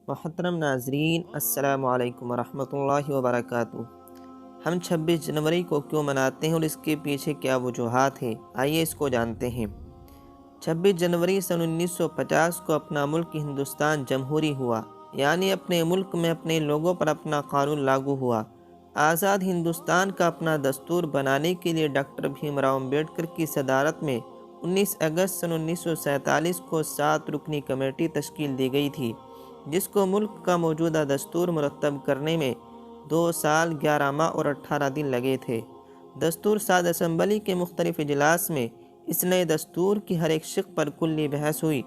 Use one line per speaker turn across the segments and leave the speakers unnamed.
محترم ناظرین، السلام علیکم ورحمۃ اللہ وبرکاتہ۔ ہم 26 جنوری کو کیوں مناتے ہیں اور اس کے پیچھے کیا وجوہات ہیں، آئیے اس کو جانتے ہیں۔ 26 جنوری سن 1950 کو اپنا ملک ہندوستان جمہوری ہوا، یعنی اپنے ملک میں اپنے لوگوں پر اپنا قانون لاگو ہوا۔ آزاد ہندوستان کا اپنا دستور بنانے کے لیے ڈاکٹر بھیم راؤ امبیڈکر کی صدارت میں 19 اگست سن 1947 کو 7 رکنی کمیٹی تشکیل دی گئی تھی، جس کو ملک کا موجودہ دستور مرتب کرنے میں 2 سال 11 ماہ اور 18 دن لگے تھے۔ دستور ساز اسمبلی کے مختلف اجلاس میں اس نئے دستور کی ہر ایک شق پر کلی بحث ہوئی،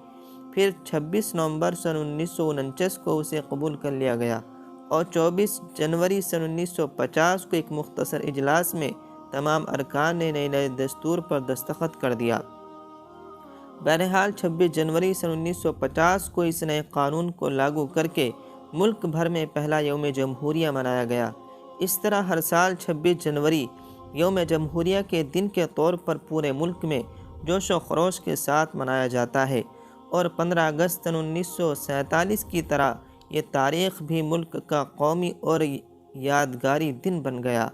پھر 26 نومبر سن 1949 کو اسے قبول کر لیا گیا اور 24 جنوری سن 1950 کو ایک مختصر اجلاس میں تمام ارکان نے نئے دستور پر دستخط کر دیا۔ بہرحال 26 جنوری سن 1950 کو اس نئے قانون کو لاگو کر کے ملک بھر میں پہلا یوم جمہوریہ منایا گیا۔ اس طرح ہر سال 26 جنوری یوم جمہوریہ کے دن کے طور پر پورے ملک میں جوش و خروش کے ساتھ منایا جاتا ہے، اور 15 اگست سن 1947 کی طرح یہ تاریخ بھی ملک کا قومی اور یادگاری دن بن گیا۔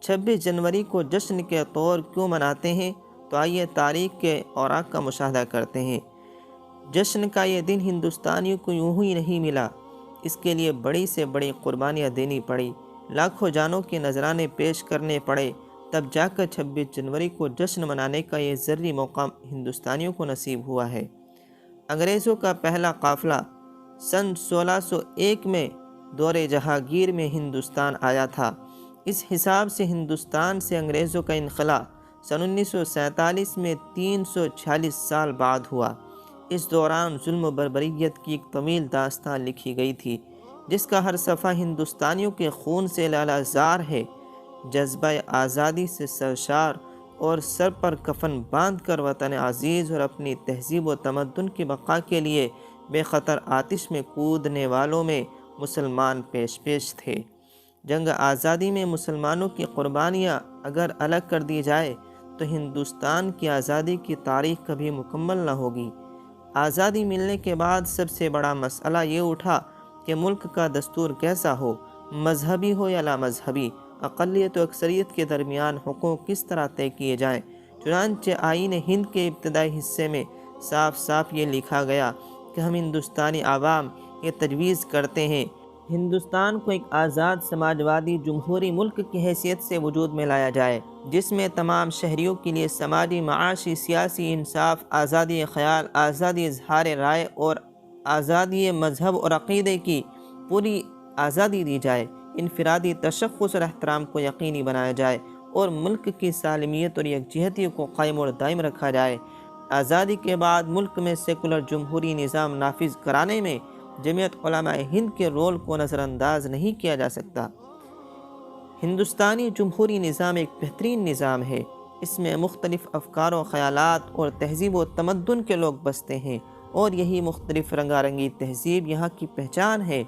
26 جنوری کو جشن کے طور کیوں مناتے ہیں، تو آئیے تاریخ کے اوراق کا مشاہدہ کرتے ہیں۔ جشن کا یہ دن ہندوستانیوں کو یوں ہی نہیں ملا، اس کے لیے بڑی سے بڑی قربانیاں دینی پڑی، لاکھوں جانوں کے نذرانے پیش کرنے پڑے، تب جا کر 26 جنوری کو جشن منانے کا یہ ذری موقع ہندوستانیوں کو نصیب ہوا ہے۔ انگریزوں کا پہلا قافلہ سن 1601 میں دور جہانگیر میں ہندوستان آیا تھا۔ اس حساب سے ہندوستان سے انگریزوں کا انخلاء سن 1947 میں 346 سال بعد ہوا۔ اس دوران ظلم و بربریت کی ایک طویل داستان لکھی گئی تھی، جس کا ہر صفحہ ہندوستانیوں کے خون سے لالہزار ہے۔ جذبہ آزادی سے سرشار اور سر پر کفن باندھ کر وطن عزیز اور اپنی تہذیب و تمدن کی بقا کے لیے بے خطر آتش میں کودنے والوں میں مسلمان پیش تھے۔ جنگ آزادی میں مسلمانوں کی قربانیاں اگر الگ کر دی جائے تو ہندوستان کی آزادی کی تاریخ کبھی مکمل نہ ہوگی۔ آزادی ملنے کے بعد سب سے بڑا مسئلہ یہ اٹھا کہ ملک کا دستور کیسا ہو، مذہبی ہو یا لا مذہبی، اقلیت و اکثریت کے درمیان حقوق کس طرح طے کیے جائیں۔ چنانچہ آئین ہند کے ابتدائی حصے میں صاف یہ لکھا گیا کہ ہم ہندوستانی عوام یہ تجویز کرتے ہیں ہندوستان کو ایک آزاد سماجوادی جمہوری ملک کی حیثیت سے وجود میں لایا جائے، جس میں تمام شہریوں کے لیے سماجی، معاشی، سیاسی انصاف، آزادی خیال، آزادی اظہار رائے اور آزادی مذہب اور عقیدے کی پوری آزادی دی جائے، انفرادی تشخص اور احترام کو یقینی بنایا جائے اور ملک کی سالمیت اور یکجہتی کو قائم اور دائم رکھا جائے۔ آزادی کے بعد ملک میں سیکولر جمہوری نظام نافذ کرانے میں جمعیت علماء ہند کے رول کو نظر انداز نہیں کیا جا سکتا۔ ہندوستانی جمہوری نظام ایک بہترین نظام ہے۔ اس میں مختلف افکار و خیالات اور تہذیب و تمدن کے لوگ بستے ہیں، اور یہی مختلف رنگارنگی تہذیب یہاں کی پہچان ہے۔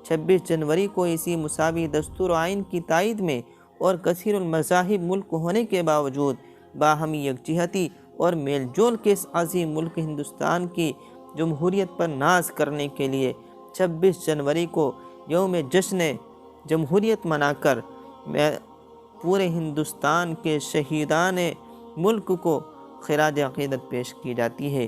26 جنوری کو اسی مساوی دستور و آئین کی تائید میں اور کثیر المذاہب ملک ہونے کے باوجود باہمی یکجہتی اور میل جول کے اس عظیم ملک ہندوستان کی جمہوریت پر ناز کرنے کے لیے 26 جنوری کو یوم جشن جمہوریت منا کر پورے ہندوستان کے شہیدان ملک کو خراج عقیدت پیش کی جاتی ہے۔